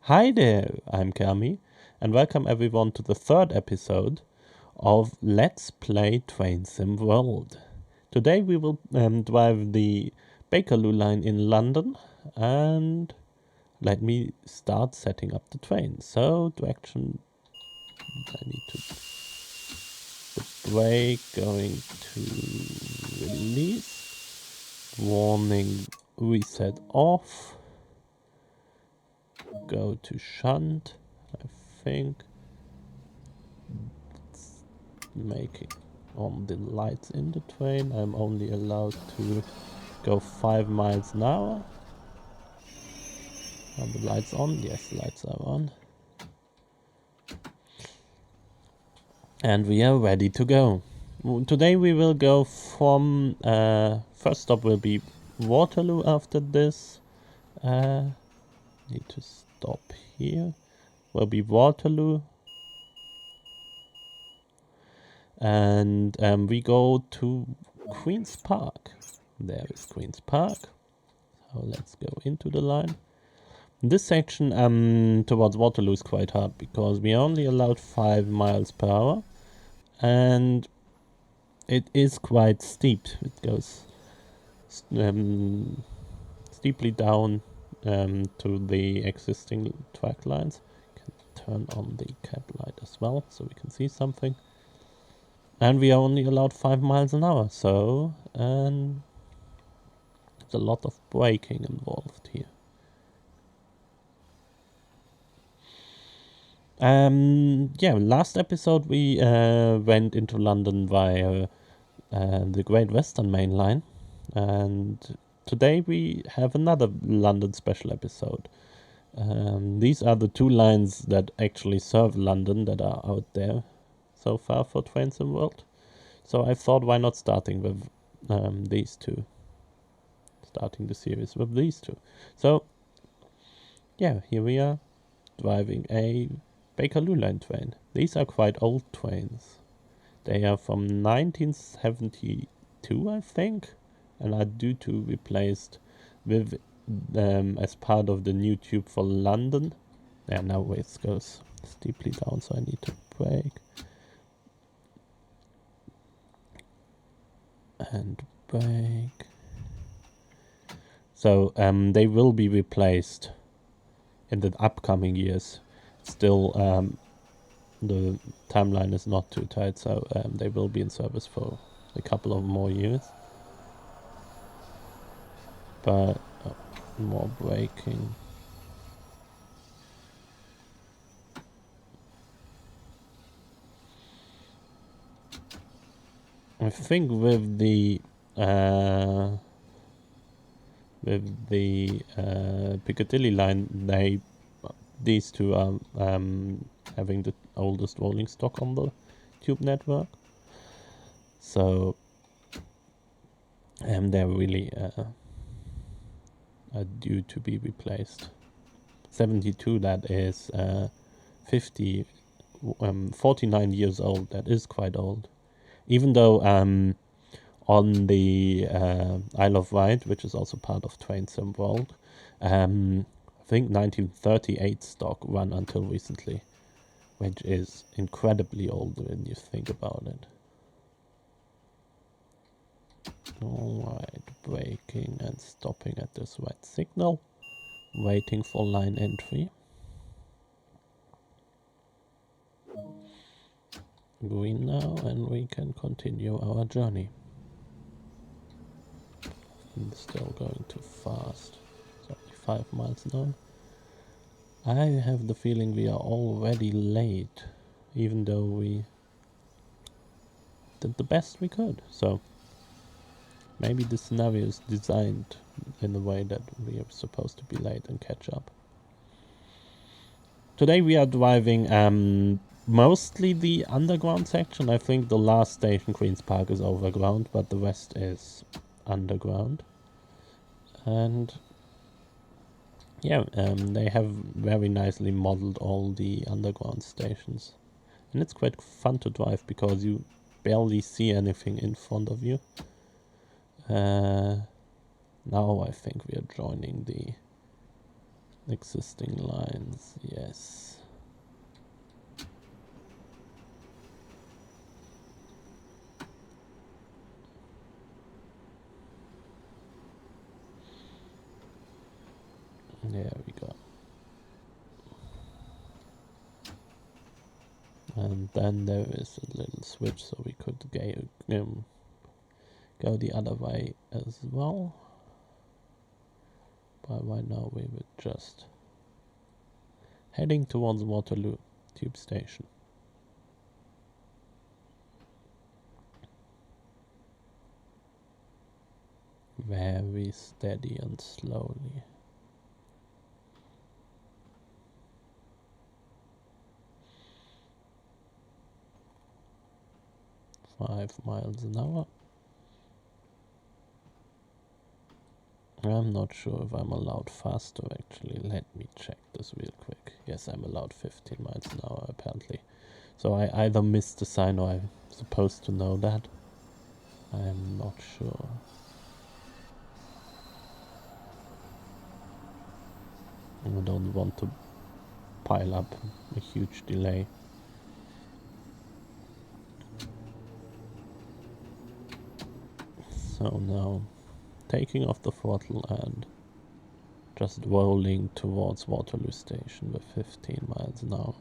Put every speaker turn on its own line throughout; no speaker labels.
Hi there, I'm Celmi, and welcome everyone to the third episode of Let's Play Train Sim World. Today we will drive the Bakerloo line in London, and let me start setting up the train. So, direction, I need to, the brake going to release, warning reset off. Go to shunt, I think. It's making on the lights in the train. I'm only allowed to go 5 miles an hour. Are the lights on? Yes, lights are on. And we are ready to go. Today we will go from, first stop will be Waterloo after this. Need to stop here. Will be Waterloo. And we go to Queen's Park. There is Queen's Park. So let's go into the line. This section towards Waterloo is quite hard because we are only allowed 5 miles per hour. And it is quite steep. It goes steeply down to the existing track lines. Can turn on the cab light as well so we can see something. And we are only allowed 5 miles an hour, so there's a lot of braking involved here. Last episode we went into London via the Great Western Main Line, and today we have another London special episode. These are the two lines that actually serve London that are out there so far for Train Sim World. So I thought, why not starting with these two? Starting the series with these two. So, yeah, here we are, driving a Bakerloo line train. These are quite old trains. They are from 1972, I think, and are due to be replaced with as part of the new tube for London. Yeah, now it goes steeply down, so I need to brake. And brake. So they will be replaced in the upcoming years. Still, the timeline is not too tight, so they will be in service for a couple of more years. But more braking. I think with the Piccadilly line, these two are having the oldest rolling stock on the tube network, so they're really are due to be replaced. 72, that is 49 years old. That is quite old, even though on the Isle of Wight, which is also part of Train Sim World, I think 1938 stock run until recently, which is incredibly old when you think about it. Alright, braking and stopping at this red signal, waiting for line entry. Green now, and we can continue our journey. Still going too fast. It's only 5 miles an hour. I have the feeling we are already late, even though we did the best we could. So maybe the scenario is designed in a way that we are supposed to be late and catch up. Today we are driving mostly the underground section. I think the last station, Queen's Park, is overground, but the rest is underground. And yeah, they have very nicely modeled all the underground stations. And it's quite fun to drive because you barely see anything in front of you. Now I think we are joining the Existing lines, yes. There we go. And then there is a little switch, so we could go the other way as well. But right now we were just heading towards Waterloo Tube Station. Very steady and slowly. Five miles an hour. I'm not sure if I'm allowed faster actually. Let me check this real quick. Yes, I'm allowed 15 miles an hour apparently. So I either missed the sign or I'm supposed to know that. I'm not sure. I don't want to pile up a huge delay. So now, taking off the throttle and just rolling towards Waterloo Station with 15 miles an hour.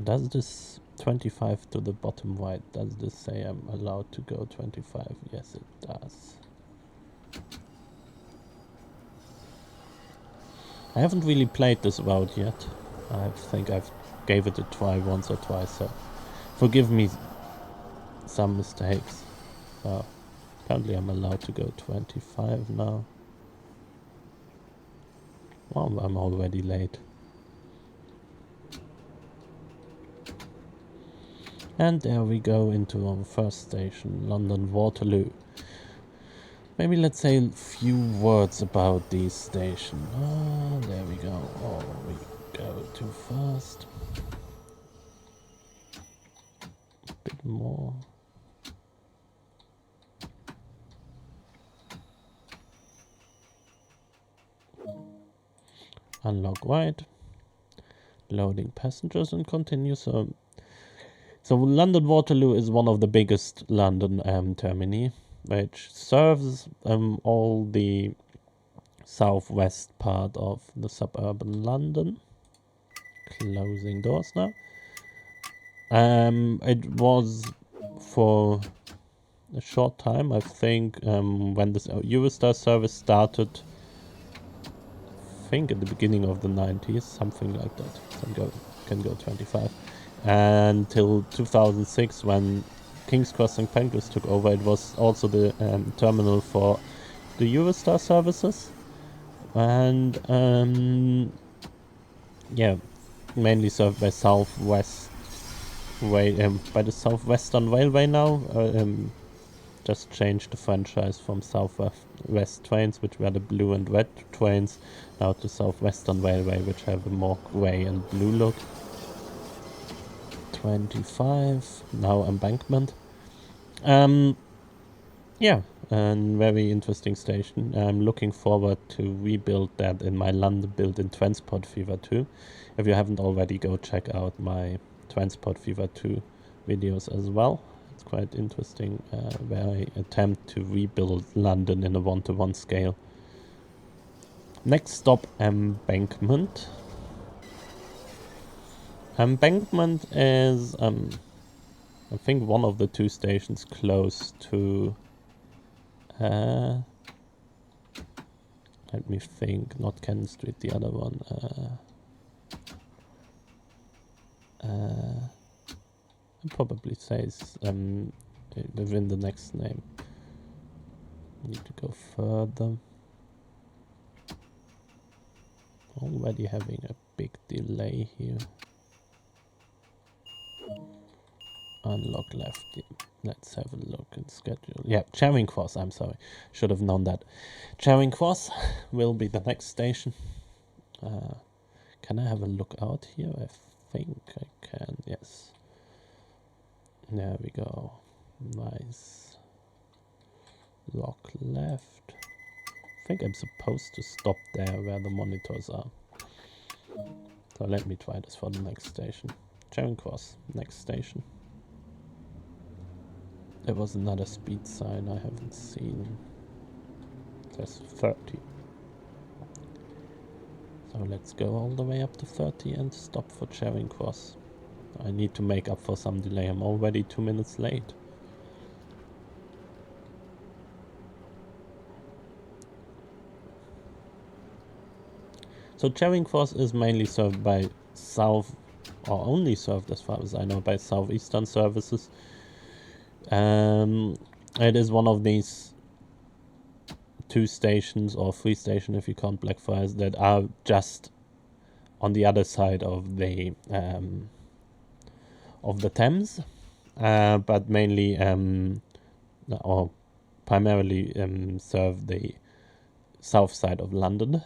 Does this 25 to the bottom right, does this say I'm allowed to go 25? Yes, it does. I haven't really played this route yet. I think I've gave it a try once or twice, so forgive me some mistakes. Apparently I'm allowed to go 25 now. Well, I'm already late. And there we go into our first station, London Waterloo. Maybe let's say a few words about these stations. There we go. Oh, we go too fast. A bit more. Unlock right. Loading passengers and continue. So London Waterloo is one of the biggest London termini, which serves all the southwest part of the suburban London. Closing doors now. It was for a short time, I think, when this Eurostar service started. I think at the beginning of the 90s, something like that. Can go 25. Until 2006, when King's Cross and Pancras took over, it was also the terminal for the Eurostar services. And yeah, mainly served by Southwest by the Southwestern Railway now. Just changed the franchise from Southwest trains, which were the blue and red trains, now to Southwestern Railway, which have a more grey and blue look. 25, now embankment. Yeah, and very interesting station. I'm looking forward to rebuild that in my London built-in Transport Fever 2. If you haven't already, go check out my Transport Fever 2 videos as well. It's quite interesting, where I attempt to rebuild London in a 1-to-1 scale. Next stop, Embankment. Embankment is, I think, one of the two stations close to... let me think, not Cannon Street, the other one. I'd probably say within the next name. Need to go further. Already having a big delay here. Unlock left. Let's have a look and schedule. Yeah, Charing Cross, I'm sorry. Should have known that. Charing Cross will be the next station. Can I have a look out here? I think I can, yes. There we go. Nice. Lock left. I think I'm supposed to stop there where the monitors are. So let me try this for the next station. Charing Cross, next station. There was another speed sign I haven't seen. It says 30. So let's go all the way up to 30 and stop for Charing Cross. I need to make up for some delay. I'm already 2 minutes late. So Charing Cross is mainly served by South, or only served as far as I know, by Southeastern services. It is one of these 2 stations or 3 stations if you count Blackfriars that are just on the other side of the Thames, but mainly or primarily serve the south side of London.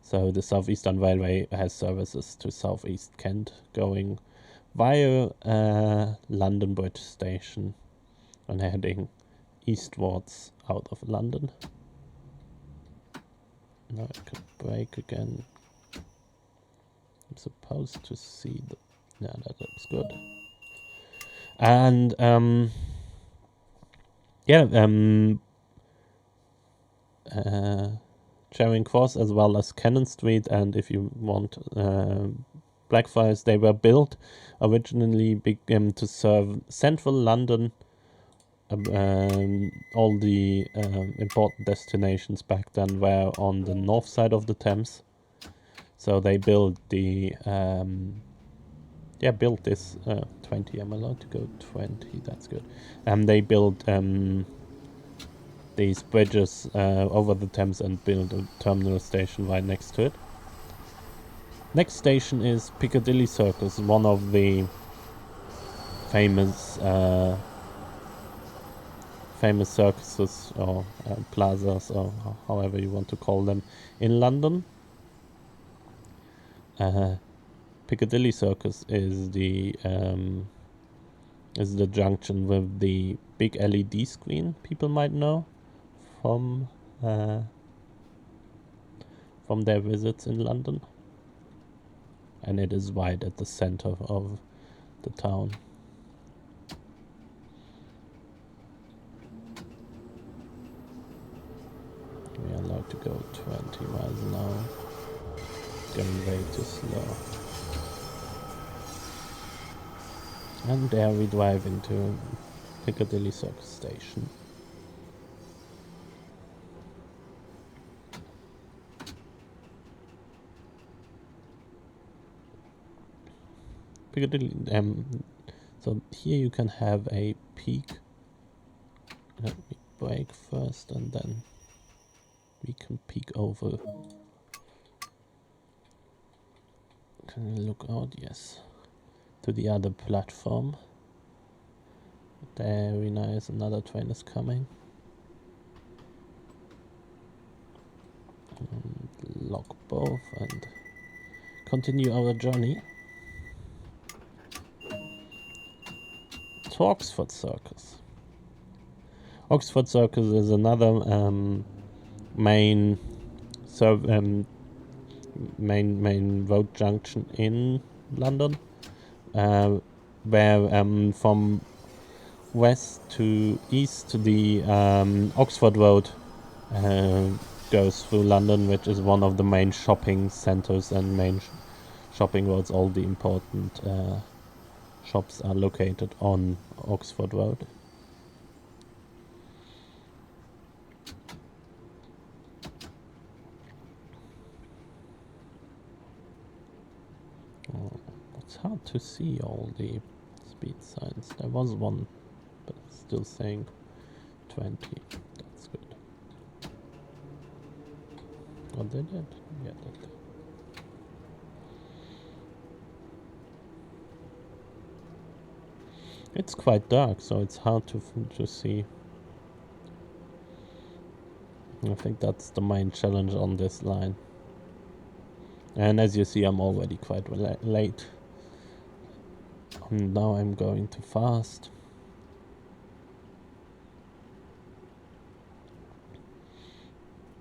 So the Southeastern Railway has services to South East Kent going via London Bridge Station and heading eastwards out of London. Now I can brake again. I'm supposed to see the... Yeah, that looks good. And Charing Cross as well as Cannon Street, and if you want Blackfriars, they were built originally to serve central London, all the important destinations back then were on the north side of the Thames. So they built the built this 20. I'm allowed to go 20. That's good. And they built these bridges over the Thames and built a terminal station right next to it. Next station is Piccadilly Circus, one of the famous circuses or plazas, or however you want to call them, in London. Piccadilly Circus is the junction with the big LED screen people might know from their visits in London, and it is right at the center of the town. We are allowed to go 20 miles an hour. Going way too slow. And there we drive into Piccadilly Circus Station. Piccadilly, so here you can have a peek. Let me brake first and then we can peek over. Can you look out? Yes. To the other platform. Very nice, another train is coming. And lock both and continue our journey to Oxford Circus. Oxford Circus is another main road junction in London, where from west to east the Oxford Road goes through London, which is one of the main shopping centers and main shopping roads. All the important shops are located on Oxford Road. It's hard to see all the speed signs. There was one, but it's still saying 20. That's good. Oh, did it? Yeah, that did. It's quite dark, so it's hard to see. I think that's the main challenge on this line. And as you see, I'm already quite late. And now I'm going too fast.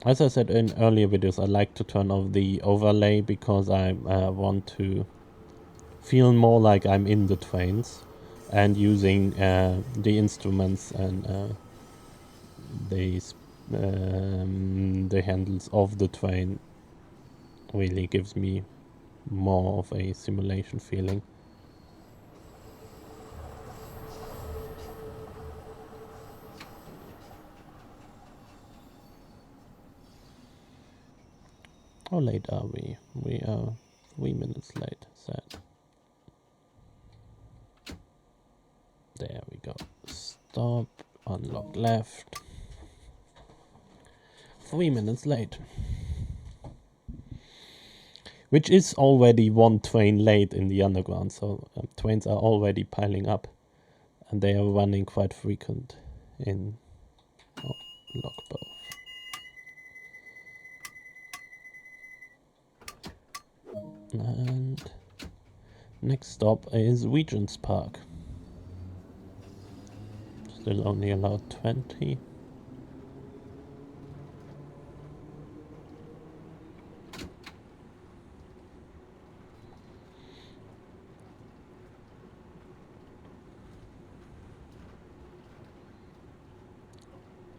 As I said in earlier videos, I like to turn off the overlay because I want to feel more like I'm in the trains and using the instruments and the handles of the train really gives me more of a simulation feeling. How late are we? We are 3 minutes late, sad. There we go. Stop, unlock left. 3 minutes late. Which is already one train late in the underground, so trains are already piling up. And they are running quite frequent in lock both. And next stop is Regent's Park. Still only allowed 20.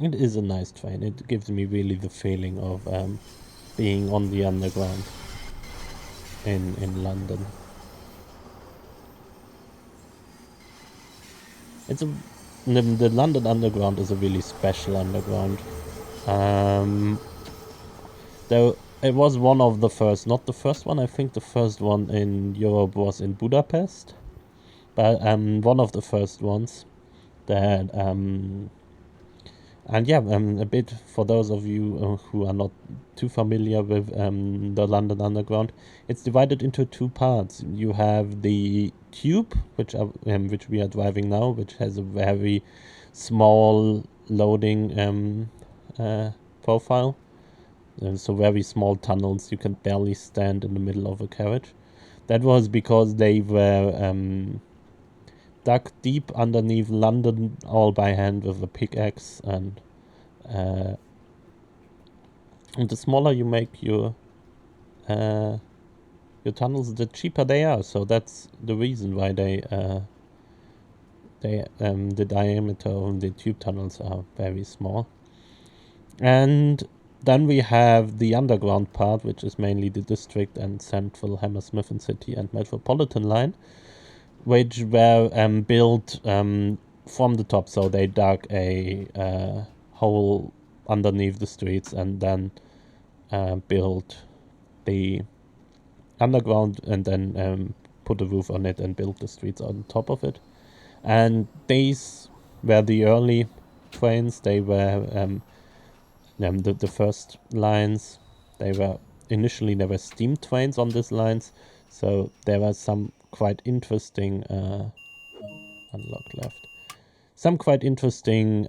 It is a nice train. It gives me really the feeling of being on the underground in London. It's the London Underground is a really special underground. Though it was one of the first, not the first one. I think the first one in Europe was in Budapest, but one of the first ones that and yeah, a bit for those of you who are not too familiar with the London Underground, it's divided into two parts. You have the tube, which we are driving now, which has a very small loading profile. So very small tunnels. You can barely stand in the middle of a carriage. That was because they were dug deep underneath London all by hand with a pickaxe, and the smaller you make your tunnels, the cheaper they are. So that's the reason why the diameter of the tube tunnels are very small. And then we have the underground part, which is mainly the District and Central, Hammersmith and City and Metropolitan line, which were built from the top. So they dug a hole underneath the streets and then built the underground and then put a roof on it and built the streets on top of it. And these were the early trains. They were the first lines. There were steam trains on these lines, so there were some quite interesting unlock left. Some quite interesting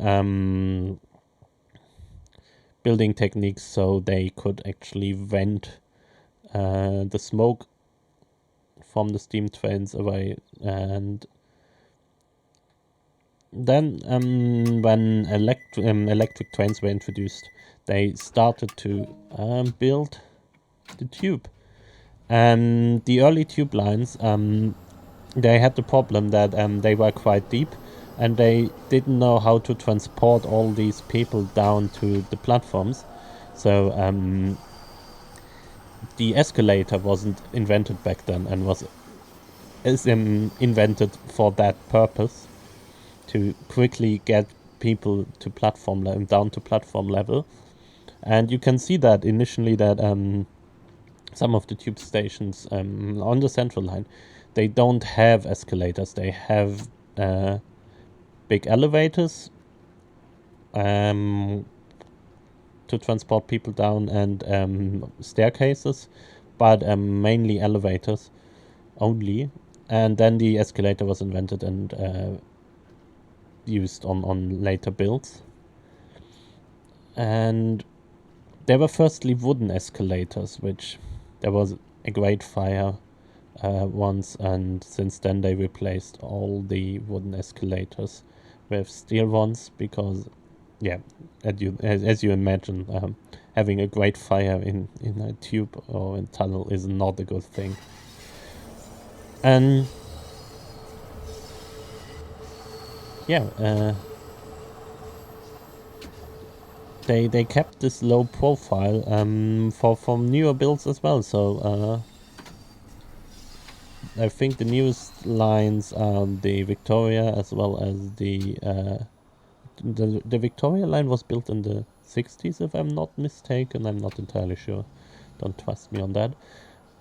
building techniques, so they could actually vent the smoke from the steam trains away. And then when electric trains were introduced, they started to build the tube. And the early tube lines, they had the problem that they were quite deep, and they didn't know how to transport all these people down to the platforms. So the escalator wasn't invented back then, and is invented for that purpose, to quickly get people to down to platform level. And you can see that initially that some of the tube stations on the Central line, they don't have escalators. They have big elevators to transport people down, and staircases, but mainly elevators only. And then the escalator was invented and used on later builds. And there were firstly wooden escalators, which there was a great fire once, and since then they replaced all the wooden escalators with steel ones, because yeah, as you imagine, having a great fire in a tube or in tunnel is not a good thing. And yeah, they kept this low profile for newer builds as well. So I think the newest lines are the Victoria as well as the Victoria line was built in the 60s, if I'm not mistaken. I'm not entirely sure. Don't trust me on that.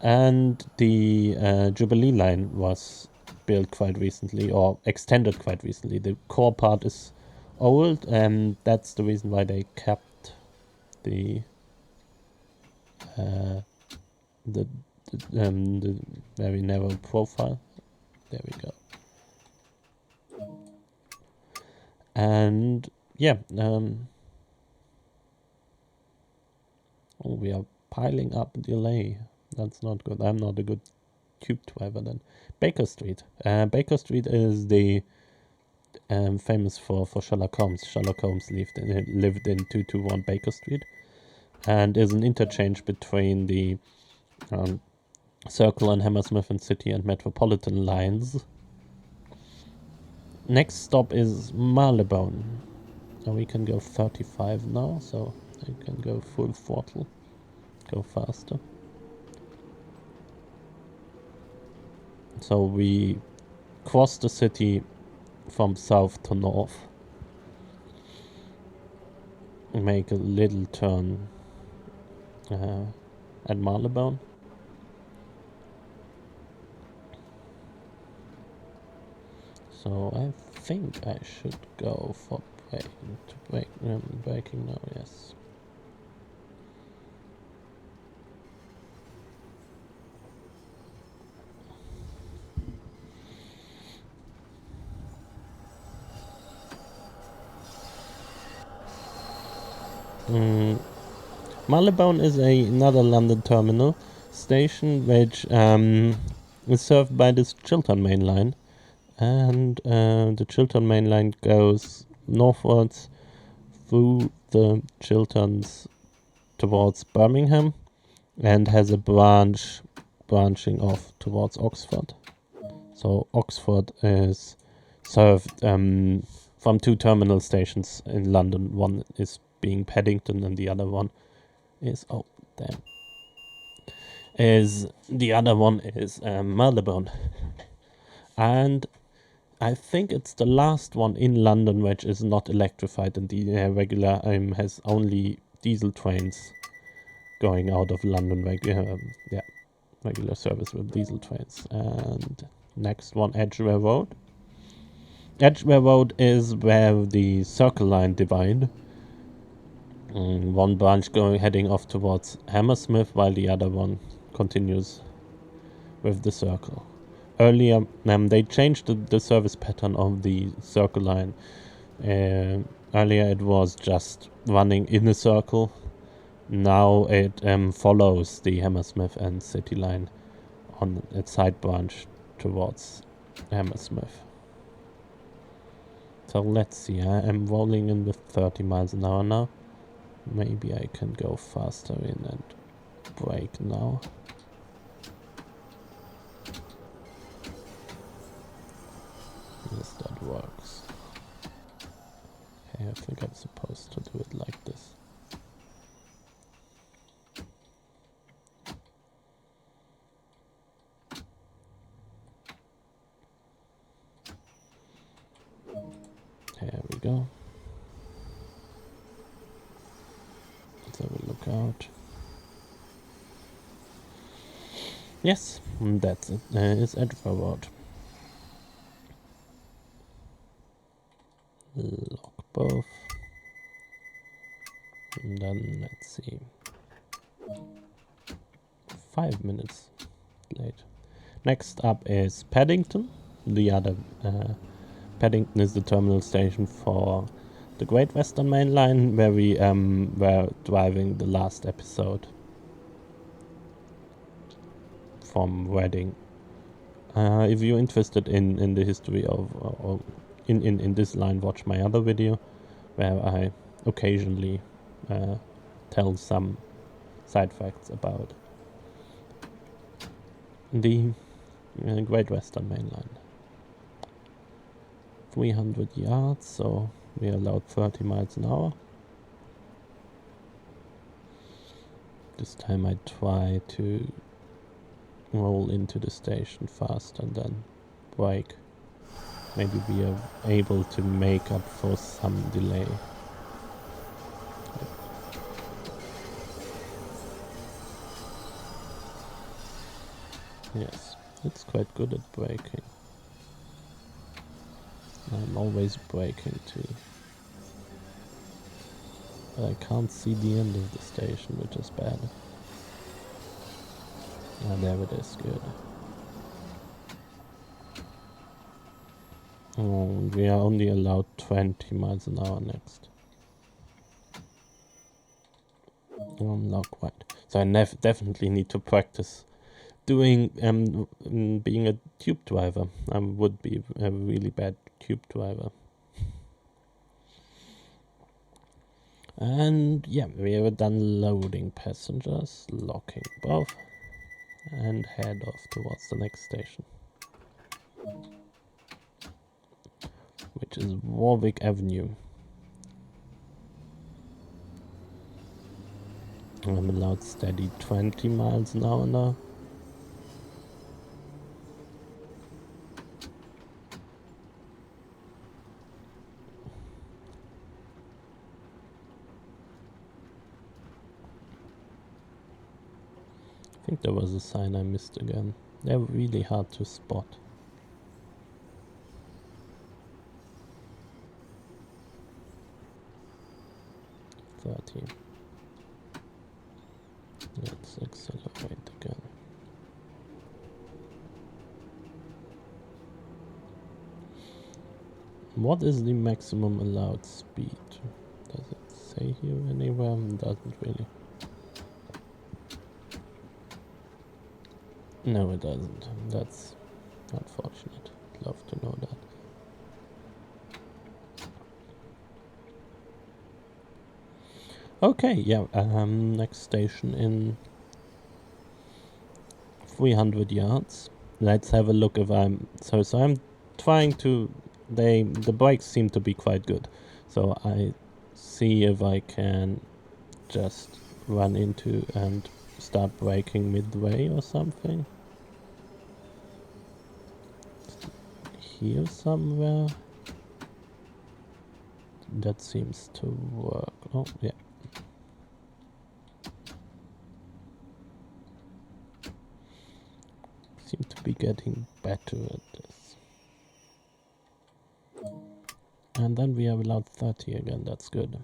And the Jubilee line was built quite recently, or extended quite recently. The core part is old, and that's the reason why they kept the uh, the the very narrow profile. There we go. And yeah, oh, we are piling up delay. That's not good. I'm not a good tube driver then. Baker Street. Baker Street is the famous for Sherlock Holmes. Sherlock Holmes lived in 221 Baker Street, and is an interchange between the Circle and Hammersmith and City and Metropolitan lines. Next stop is Marylebone. So we can go 35 now, so I can go full throttle, go faster. So we cross the city from south to north. Make a little turn at Marylebone. So I think I should go for braking now, yes. Marylebone is another London terminal station which is served by this Chiltern Main Line. And the Chiltern Main Line goes northwards through the Chilterns towards Birmingham and has a branching off towards Oxford. So Oxford is served from two terminal stations in London. One is being Paddington and the other one is Marylebone. And I think it's the last one in London which is not electrified, and the regular has only diesel trains going out of London. Regular service with diesel trains. And next one, Edgware Road. Edgware Road is where the Circle line divide. One branch heading off towards Hammersmith, while the other one continues with the Circle. Earlier, they changed the service pattern of the Circle line. Earlier it was just running in a circle. Now it follows the Hammersmith and City line on its side branch towards Hammersmith. So let's see, I am rolling in with 30 miles an hour now. Maybe I can go faster in and brake now. Yes, that works. Okay, I think I'm supposed to do it like this. There we go. Let's have a look out. Yes, that's it. It's Edgware Road. Lock both. And then let's see. 5 minutes late. Next up is Paddington. The other Paddington is the terminal station for the Great Western Main Line, where we were driving the last episode from Reading. If you're interested in the history of in this line, watch my other video where I occasionally tell some side facts about the Great Western Main Line. 300 yards, so we are allowed 30 miles an hour. This time I try to roll into the station fast and then brake. Maybe we are able to make up for some delay. Yes, it's quite good at braking. I'm always braking too. But I can't see the end of the station, which is bad. Ah, there it is, good. Oh, we are only allowed 20 miles an hour next. Oh, not quite. So I definitely need to practice doing being a tube driver. I would be a really bad tube driver. And yeah, we are done loading passengers, locking both, and head off towards the next station, which is Warwick Avenue. I'm allowed steady 20 miles an hour now. I think there was a sign I missed again. They're really hard to spot. 30. Let's accelerate again. What is the maximum allowed speed? Does it say here anywhere? It doesn't really. No, it doesn't. That's unfortunate. I'd love to know that. Okay, yeah. Next station in 300 yards. Let's have a look if I'm... So I'm trying to... The bikes seem to be quite good. So I see if I can just run into and start braking midway or something. Here somewhere. That seems to work. Oh, yeah. Seem to be getting better at this. And then we are allowed 30 again, that's good.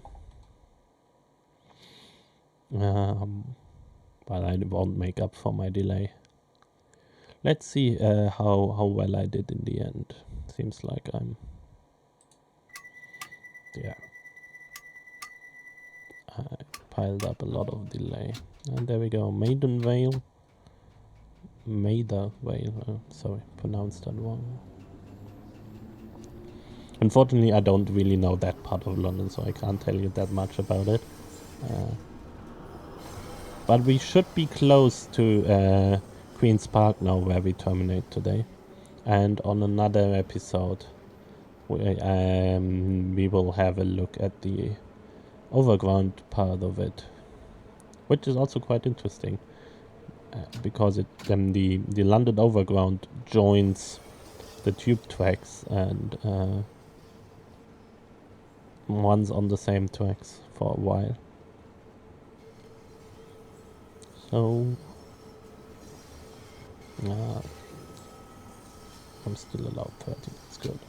But I won't make up for my delay. Let's see how well I did in the end. Seems like I'm... Yeah. I piled up a lot of delay. And there we go, Maiden Vale. Maida Vale, sorry, pronounced that wrong. Unfortunately, I don't really know that part of London, so I can't tell you that much about it. But we should be close to Queen's Park now, where we terminate today. And on another episode, we will have a look at the overground part of it, which is also quite interesting, because the London Overground joins the tube tracks and one's on the same tracks for a while. So I'm still allowed 30, that's good.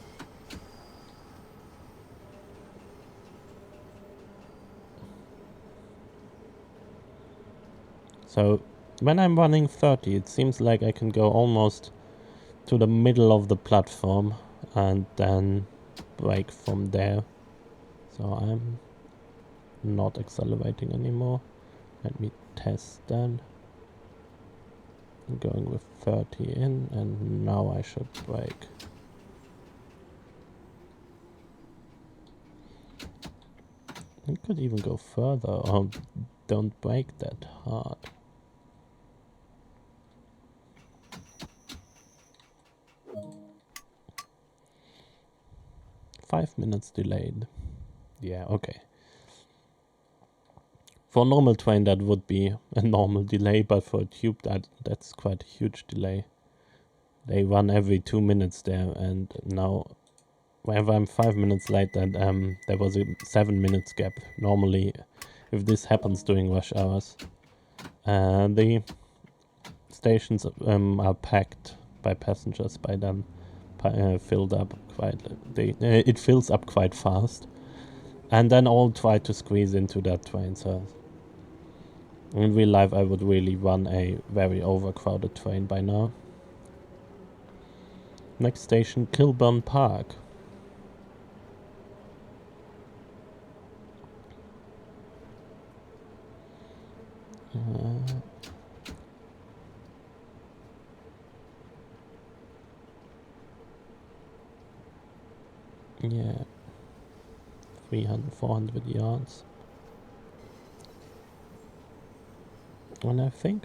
So when I'm running 30, it seems like I can go almost to the middle of the platform and then brake from there. So I'm not accelerating anymore. Let me test that. I'm going with 30 in, and now I should brake. We could even go further, or don't brake that hard. Five minutes delayed. Yeah, okay. For a normal train that would be a normal delay, but for a tube that's quite a huge delay. They run every 2 minutes there, and now whenever I'm 5 minutes late, then there was a 7 minutes gap. Normally, if this happens during rush hours, the stations are packed by passengers by then, filled up quite. It fills up quite fast, and then all try to squeeze into that train. So in real life, I would really run a very overcrowded train by now. Next station, Kilburn Park. Yeah, 300, 400 yards. And I think,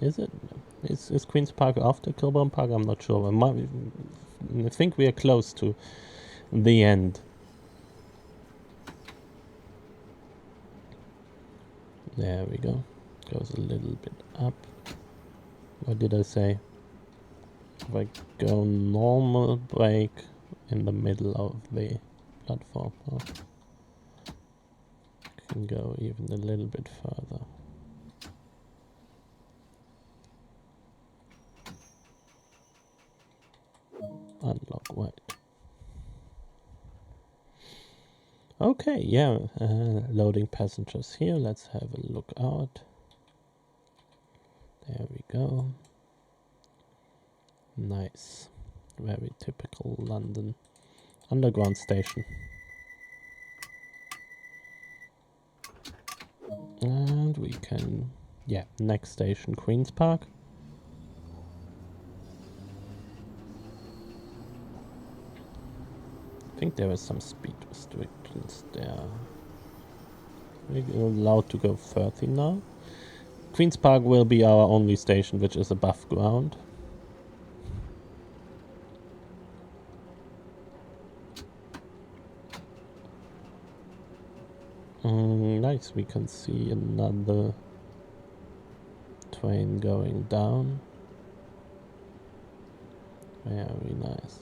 is Queen's Park after Kilburn Park? I'm not sure. I think we are close to the end. There we go. Goes a little bit up. What did I say? If I go normal brake in the middle of the platform, can go even a little bit further. Unlock white. Okay, yeah, loading passengers here. Let's have a look out. There we go. Nice. Very typical London underground station. And we can, yeah, next station, Queen's Park. I think there are some speed restrictions there. We're allowed to go 30 now. Queen's Park will be our only station which is above ground. Nice, we can see another train going down. Very nice.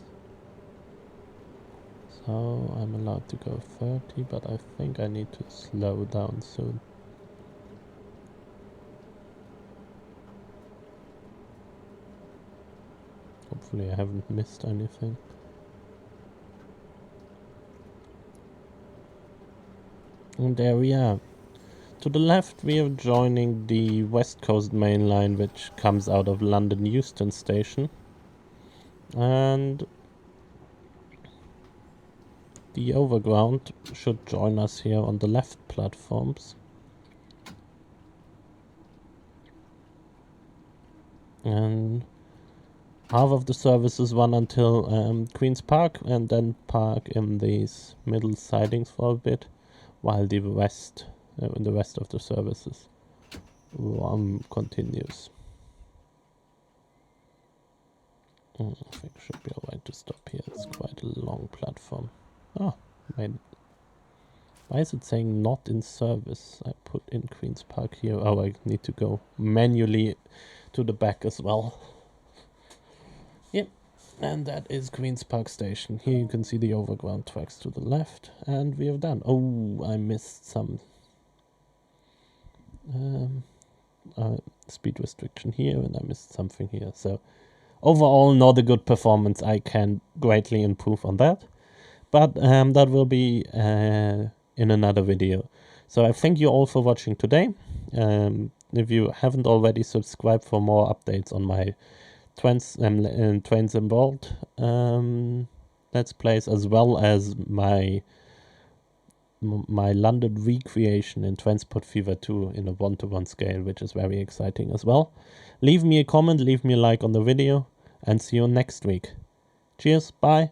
So I'm allowed to go 30, but I think I need to slow down soon. Hopefully I haven't missed anything. And there we are. To the left we are joining the West Coast Main Line, which comes out of London Euston Station. And the Overground should join us here on the left platforms. And half of the services run until Queen's Park, and then park in these middle sidings for a bit, while the rest of the services continues. I think it should be alright to stop here. It's quite a long platform. Oh, why is it saying not in service? I put in Queen's Park here. Oh, I need to go manually to the back as well. Yep, and that is Queen's Park Station. Here you can see the overground tracks to the left, and we have done. Oh, I missed some speed restriction here, and I missed something here. So overall, not a good performance. I can greatly improve on that, but that will be in another video. So I thank you all for watching today. If you haven't already, subscribe for more updates on my Trains Involved Let's Plays, as well as my London recreation in Transport Fever 2 in a 1-to-1 scale, which is very exciting as well. Leave me a comment, leave me a like on the video, and see you next week. Cheers, bye.